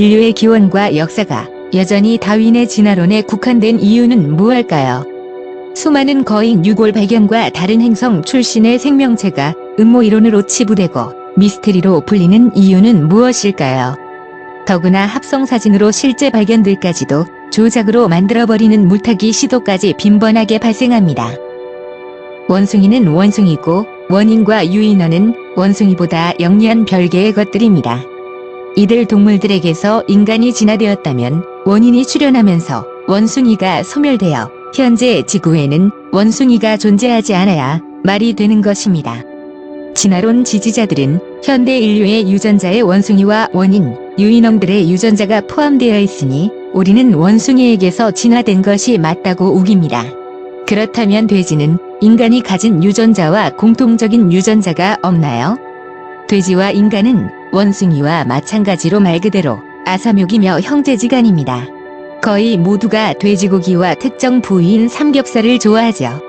인류의 기원과 역사가 여전히 다윈의 진화론에 국한된 이유는 무엇일까요? 수많은 거인 유골 발견과 다른 행성 출신의 생명체가 음모이론으로 치부되고 미스테리로 불리는 이유는 무엇일까요? 더구나 합성사진으로 실제 발견들까지도 조작으로 만들어버리는 물타기 시도까지 빈번하게 발생합니다. 원숭이는 원숭이고 원인과 유인원은 원숭이보다 영리한 별개의 것들입니다. 이들 동물들에게서 인간이 진화되었다면 원인이 출현하면서 원숭이가 소멸되어 현재 지구에는 원숭이가 존재하지 않아야 말이 되는 것입니다. 진화론 지지자들은 현대 인류의 유전자에 원숭이와 원인, 유인원들의 유전자가 포함되어 있으니 우리는 원숭이에게서 진화된 것이 맞다고 우깁니다. 그렇다면 돼지는 인간이 가진 유전자와 공통적인 유전자가 없나요? 돼지와 인간은 원숭이와 마찬가지로 말 그대로 아사묘기며 형제지간입니다. 거의 모두가 돼지고기와 특정 부위인 삼겹살을 좋아하죠.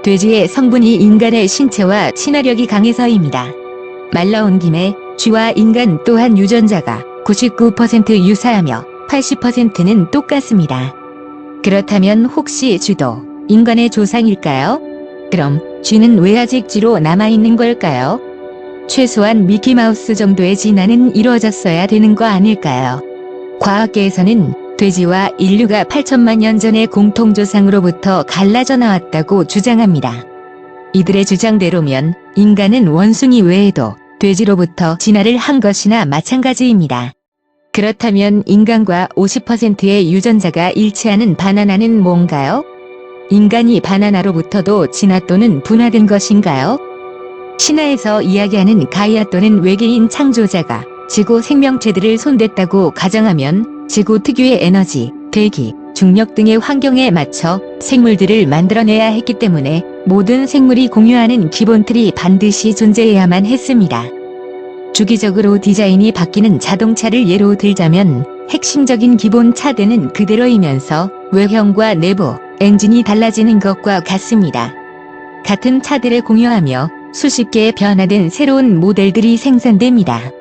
돼지의 성분이 인간의 신체와 친화력이 강해서입니다. 말 나온 김에 쥐와 인간 또한 유전자가 99% 유사하며 80%는 똑같습니다. 그렇다면 혹시 쥐도 인간의 조상일까요? 그럼 쥐는 왜 아직 쥐로 남아있는 걸까요? 최소한 미키마우스 정도의 진화는 이루어졌어야 되는 거 아닐까요? 과학계에서는 돼지와 인류가 8천만 년 전의 공통조상으로부터 갈라져 나왔다고 주장합니다. 이들의 주장대로면 인간은 원숭이 외에도 돼지로부터 진화를 한 것이나 마찬가지입니다. 그렇다면 인간과 50%의 유전자가 일치하는 바나나는 뭔가요? 인간이 바나나로부터도 진화 또는 분화된 것인가요? 신화에서 이야기하는 가이아 또는 외계인 창조자가 지구 생명체들을 손댔다고 가정하면 지구 특유의 에너지, 대기, 중력 등의 환경에 맞춰 생물들을 만들어내야 했기 때문에 모든 생물이 공유하는 기본 틀이 반드시 존재해야만 했습니다. 주기적으로 디자인이 바뀌는 자동차를 예로 들자면 핵심적인 기본 차대는 그대로이면서 외형과 내부, 엔진이 달라지는 것과 같습니다. 같은 차들을 공유하며 수십 개의 변화된 새로운 모델들이 생산됩니다.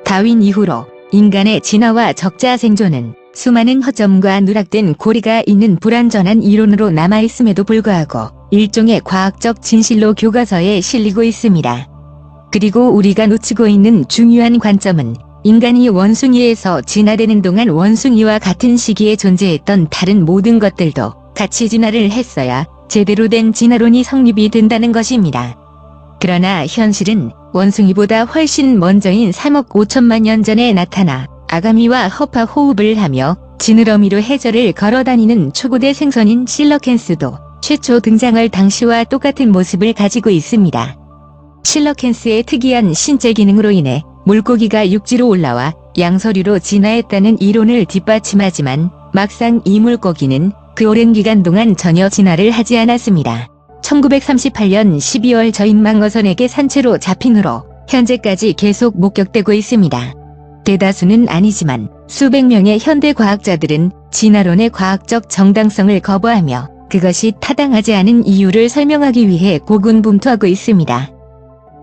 다윈 이후로 인간의 진화와 적자 생존은 수많은 허점과 누락된 고리가 있는 불완전한 이론으로 남아있음에도 불구하고 일종의 과학적 진실로 교과서에 실리고 있습니다. 그리고 우리가 놓치고 있는 중요한 관점은 인간이 원숭이에서 진화되는 동안 원숭이와 같은 시기에 존재했던 다른 모든 것들도 같이 진화를 했어야 제대로 된 진화론이 성립이 된다는 것입니다. 그러나 현실은 원숭이보다 훨씬 먼저인 3억 5천만 년 전에 나타나 아가미와 허파 호흡을 하며 지느러미로 해저를 걸어다니는 초고대 생선인 실러캔스도 최초 등장할 당시와 똑같은 모습을 가지고 있습니다. 실러캔스의 특이한 신체 기능으로 인해 물고기가 육지로 올라와 양서류로 진화했다는 이론을 뒷받침하지만 막상 이 물고기는 그 오랜 기간 동안 전혀 진화를 하지 않았습니다. 1938년 12월 저인망어선에게 산채로 잡힌 후로 현재까지 계속 목격되고 있습니다. 대다수는 아니지만 수백 명의 현대 과학자들은 진화론의 과학적 정당성을 거부하며 그것이 타당하지 않은 이유를 설명하기 위해 고군분투하고 있습니다.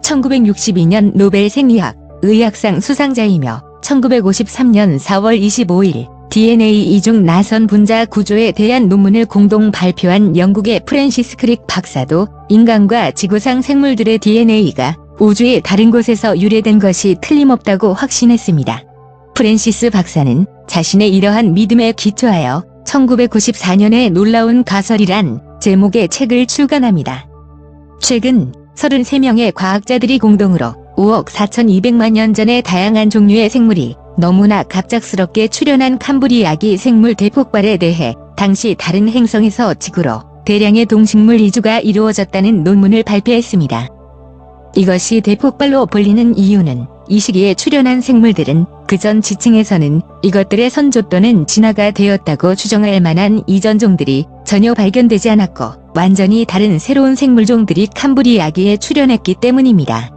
1962년 노벨 생리학, 의학상 수상자이며 1953년 4월 25일 DNA 이중 나선 분자 구조에 대한 논문을 공동 발표한 영국의 프랜시스 크릭 박사도 인간과 지구상 생물들의 DNA가 우주의 다른 곳에서 유래된 것이 틀림없다고 확신했습니다. 프랜시스 박사는 자신의 이러한 믿음에 기초하여 1994년에 놀라운 가설이란 제목의 책을 출간합니다. 최근 33명의 과학자들이 공동으로 5억 4,200만 년 전의 다양한 종류의 생물이 너무나 갑작스럽게 출현한 캄브리아기 생물 대폭발에 대해 당시 다른 행성에서 지구로 대량의 동식물 이주가 이루어졌다는 논문을 발표했습니다. 이것이 대폭발로 불리는 이유는 이 시기에 출현한 생물들은 그전 지층에서는 이것들의 선조 또는 진화가 되었다고 추정할 만한 이전 종들이 전혀 발견되지 않았고 완전히 다른 새로운 생물종들이 캄브리아기에 출현했기 때문입니다.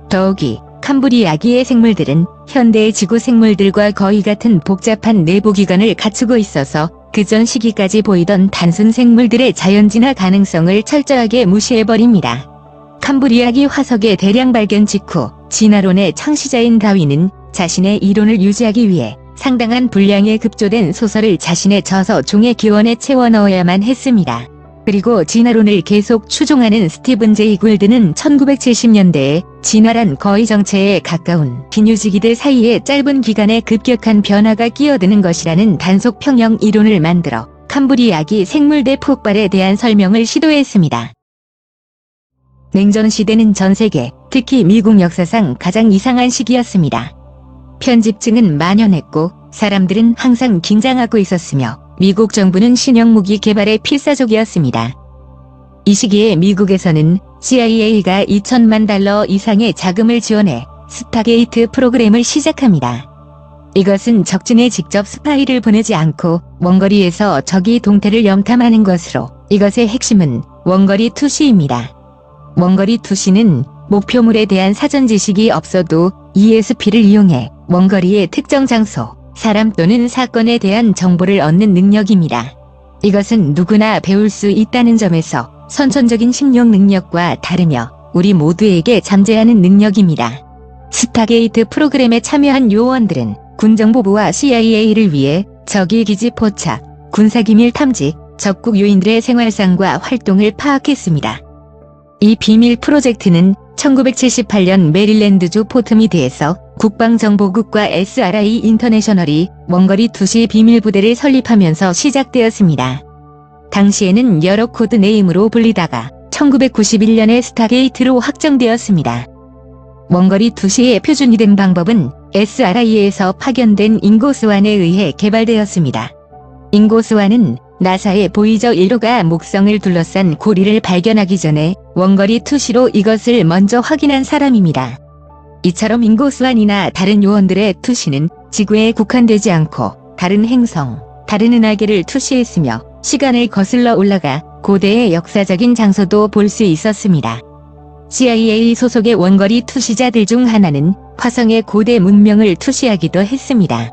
더욱이 캄브리아기의 생물들은 현대의 지구 생물들과 거의 같은 복잡한 내부기관을 갖추고 있어서 그전 시기까지 보이던 단순 생물들의 자연진화 가능성을 철저하게 무시해버립니다. 캄브리아기 화석의 대량 발견 직후 진화론의 창시자인 다윈은 자신의 이론을 유지하기 위해 상당한 분량의 급조된 소설을 자신의 저서 종의 기원에 채워 넣어야만 했습니다. 그리고 진화론을 계속 추종하는 스티븐 제이 굴드는 1970년대에 진화란 거의 정체에 가까운 비뉴지기들 사이에 짧은 기간에 급격한 변화가 끼어드는 것이라는 단속 평형 이론을 만들어 캄브리아기 생물대 폭발에 대한 설명을 시도했습니다. 냉전 시대는 전 세계, 특히 미국 역사상 가장 이상한 시기였습니다. 편집증은 만연했고 사람들은 항상 긴장하고 있었으며 미국 정부는 신형무기 개발에 필사적이었습니다. 이 시기에 미국에서는 CIA가 2천만 달러 이상의 자금을 지원해 스타게이트 프로그램을 시작합니다. 이것은 적진에 직접 스파이를 보내지 않고 원거리에서 적이 동태를 염탐하는 것으로 이것의 핵심은 원거리 투시입니다. 원거리 투시는 목표물에 대한 사전 지식이 없어도 ESP를 이용해 원거리의 특정 장소, 사람 또는 사건에 대한 정보를 얻는 능력입니다. 이것은 누구나 배울 수 있다는 점에서 선천적인 심령 능력과 다르며 우리 모두에게 잠재하는 능력입니다. 스타게이트 프로그램에 참여한 요원들은 군정보부와 CIA를 위해 적의 기지 포착, 군사기밀 탐지, 적국 요인들의 생활상과 활동을 파악했습니다. 이 비밀 프로젝트는 1978년 메릴랜드주 포트미드에서 국방정보국과 SRI 인터내셔널이 원거리 투시 비밀부대를 설립하면서 시작되었습니다. 당시에는 여러 코드 네임으로 불리다가 1991년에 스타게이트로 확정되었습니다. 원거리 투시의 표준이 된 방법은 SRI에서 파견된 잉고스완에 의해 개발되었습니다. 잉고스완은 나사의 보이저 1호가 목성을 둘러싼 고리를 발견하기 전에 원거리 투시로 이것을 먼저 확인한 사람입니다. 이처럼 잉고스완이나 다른 요원들의 투시는 지구에 국한되지 않고 다른 행성, 다른 은하계를 투시했으며 시간을 거슬러 올라가 고대의 역사적인 장소도 볼 수 있었습니다. CIA 소속의 원거리 투시자들 중 하나는 화성의 고대 문명을 투시하기도 했습니다.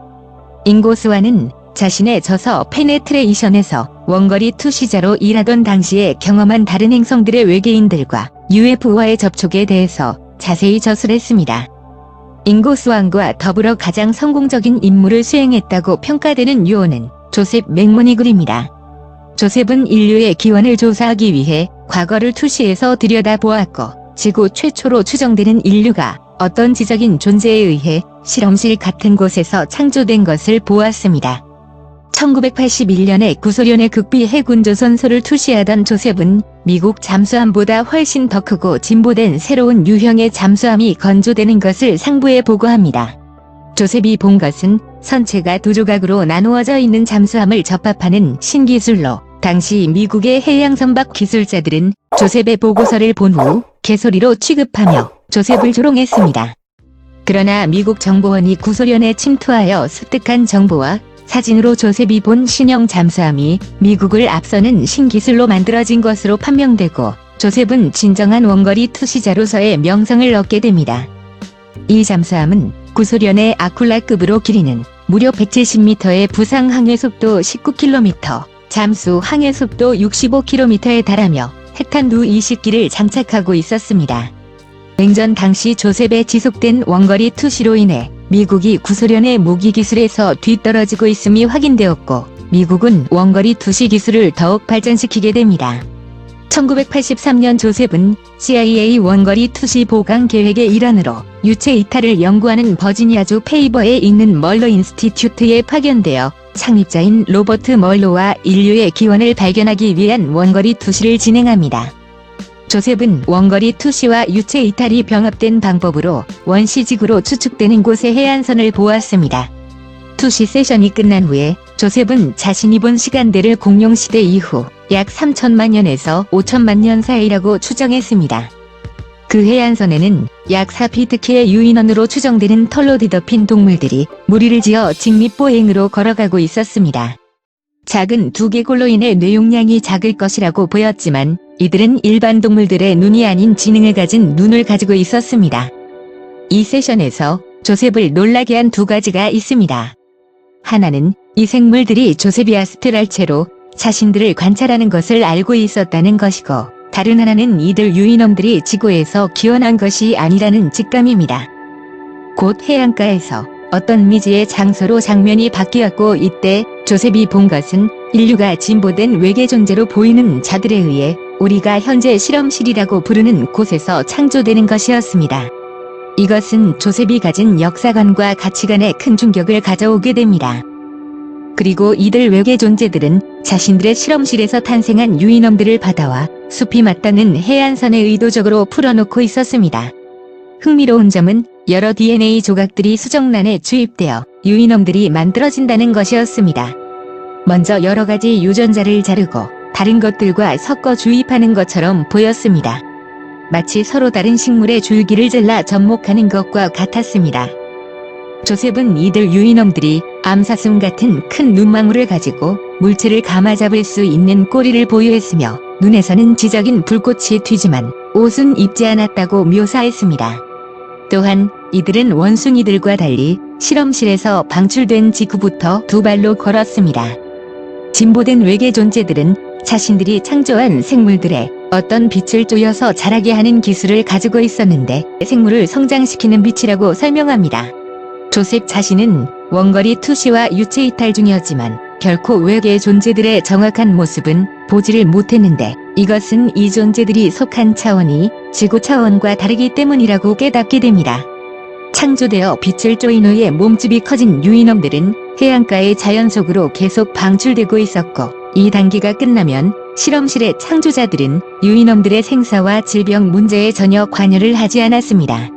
잉고스완은 자신의 저서 페네트레이션에서 원거리 투시자로 일하던 당시에 경험한 다른 행성들의 외계인들과 UFO와의 접촉에 대해서 자세히 저술했습니다. 잉고스완과 더불어 가장 성공적인 임무를 수행했다고 평가되는 요원은 조셉 맥모니글입니다. 조셉은 인류의 기원을 조사하기 위해 과거를 투시해서 들여다보았고 지구 최초로 추정되는 인류가 어떤 지적인 존재에 의해 실험실 같은 곳에서 창조된 것을 보았습니다. 1981년에 구소련의 극비 해군 조선소를 투시하던 조셉은 미국 잠수함보다 훨씬 더 크고 진보된 새로운 유형의 잠수함이 건조되는 것을 상부에 보고합니다. 조셉이 본 것은 선체가 두 조각으로 나누어져 있는 잠수함을 접합하는 신기술로 당시 미국의 해양선박 기술자들은 조셉의 보고서를 본 후 개소리로 취급하며 조셉을 조롱했습니다. 그러나 미국 정보원이 구소련에 침투하여 습득한 정보와 사진으로 조셉이 본 신형 잠수함이 미국을 앞서는 신기술로 만들어진 것으로 판명되고 조셉은 진정한 원거리 투시자로서의 명성을 얻게 됩니다. 이 잠수함은 구소련의 아쿨라급으로 길이는 무려 170m의 부상 항해속도 19km, 잠수 항해속도 65km에 달하며 핵탄두 20기를 장착하고 있었습니다. 냉전 당시 조셉의 지속된 원거리 투시로 인해 미국이 구소련의 무기 기술에서 뒤떨어지고 있음이 확인되었고 미국은 원거리 투시 기술을 더욱 발전시키게 됩니다. 1983년 조셉은 CIA 원거리 투시 보강 계획의 일환으로 유체 이탈을 연구하는 버지니아주 페이버에 있는 멀로 인스티튜트에 파견되어 창립자인 로버트 멀로와 인류의 기원을 발견하기 위한 원거리 투시를 진행합니다. 조셉은 원거리 투시와 유체 이탈이 병합된 방법으로 원시지구로 추측되는 곳의 해안선을 보았습니다. 투시 세션이 끝난 후에 조셉은 자신이 본 시간대를 공룡시대 이후 약 3천만 년에서 5천만 년 사이라고 추정했습니다. 그 해안선에는 약 4피트키의 유인원으로 추정되는 털로 뒤덮인 동물들이 무리를 지어 직립보행으로 걸어가고 있었습니다. 작은 두개골로 인해 뇌용량이 작을 것이라고 보였지만 이들은 일반 동물들의 눈이 아닌 지능을 가진 눈을 가지고 있었습니다. 이 세션에서 조셉을 놀라게 한 두 가지가 있습니다. 하나는 이 생물들이 조셉이 아스트랄체로 자신들을 관찰하는 것을 알고 있었다는 것이고 다른 하나는 이들 유인원들이 지구에서 기원한 것이 아니라는 직감입니다. 곧 해안가에서 어떤 미지의 장소로 장면이 바뀌었고, 이때 조셉이 본 것은 인류가 진보된 외계 존재로 보이는 자들에 의해 우리가 현재 실험실이라고 부르는 곳에서 창조되는 것이었습니다. 이것은 조셉이 가진 역사관과 가치관에 큰 충격을 가져오게 됩니다. 그리고 이들 외계 존재들은 자신들의 실험실에서 탄생한 유인엄들을 받아와 숲이 맞닿는 해안선에 의도적으로 풀어놓고 있었습니다. 흥미로운 점은 여러 DNA 조각들이 수정란에 주입되어 유인엄들이 만들어진다는 것이었습니다. 먼저 여러 가지 유전자를 자르고 다른 것들과 섞어 주입하는 것처럼 보였습니다. 마치 서로 다른 식물의 줄기를 잘라 접목하는 것과 같았습니다. 조셉은 이들 유인엄들이 암사슴 같은 큰 눈망울을 가지고 물체를 감아잡을 수 있는 꼬리를 보유했으며 눈에서는 지적인 불꽃이 튀지만 옷은 입지 않았다고 묘사했습니다. 또한 이들은 원숭이들과 달리 실험실에서 방출된 직후부터 두 발로 걸었습니다. 진보된 외계 존재들은 자신들이 창조한 생물들의 어떤 빛을 쪼여서 자라게 하는 기술을 가지고 있었는데 생물을 성장시키는 빛이라고 설명합니다. 조셉 자신은 원거리 투시와 유체 이탈 중이었지만 결코 외계 존재들의 정확한 모습은 보지를 못했는데 이것은 이 존재들이 속한 차원이 지구 차원과 다르기 때문이라고 깨닫게 됩니다. 창조되어 빛을 쪼인 후에 몸집이 커진 유인엄들은 해안가의 자연 속으로 계속 방출되고 있었고, 이 단계가 끝나면 실험실의 창조자들은 유인엄들의 생사와 질병 문제에 전혀 관여를 하지 않았습니다.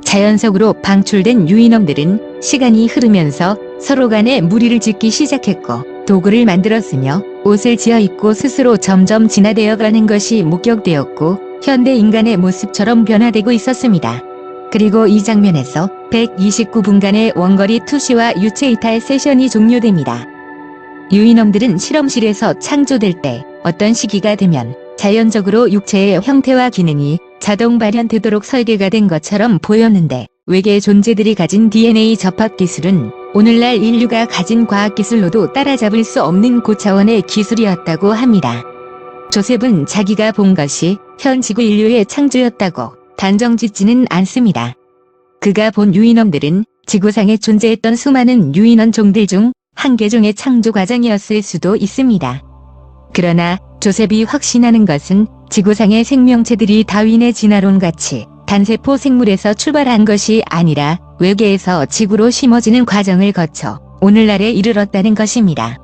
자연 속으로 방출된 유인엄들은 시간이 흐르면서 서로 간에 무리를 짓기 시작했고 도구를 만들었으며 옷을 지어 입고 스스로 점점 진화되어가는 것이 목격되었고 현대 인간의 모습처럼 변화되고 있었습니다. 그리고 이 장면에서 129분간의 원거리 투시와 유체 이탈 세션이 종료됩니다. 유인엄들은 실험실에서 창조될 때 어떤 시기가 되면 자연적으로 육체의 형태와 기능이 자동 발현되도록 설계가 된 것처럼 보였는데 외계 존재들이 가진 DNA 접합 기술은 오늘날 인류가 가진 과학기술로도 따라잡을 수 없는 고차원의 기술이었다고 합니다. 조셉은 자기가 본 것이 현 지구 인류의 창조였다고 단정짓지는 않습니다. 그가 본 유인엄들은 지구상에 존재했던 수많은 유인원 종들 중 한 개종의 창조 과정이었을 수도 있습니다. 그러나 조셉이 확신하는 것은 지구상의 생명체들이 다윈의 진화론 같이 단세포 생물에서 출발한 것이 아니라 외계에서 지구로 심어지는 과정을 거쳐 오늘날에 이르렀다는 것입니다.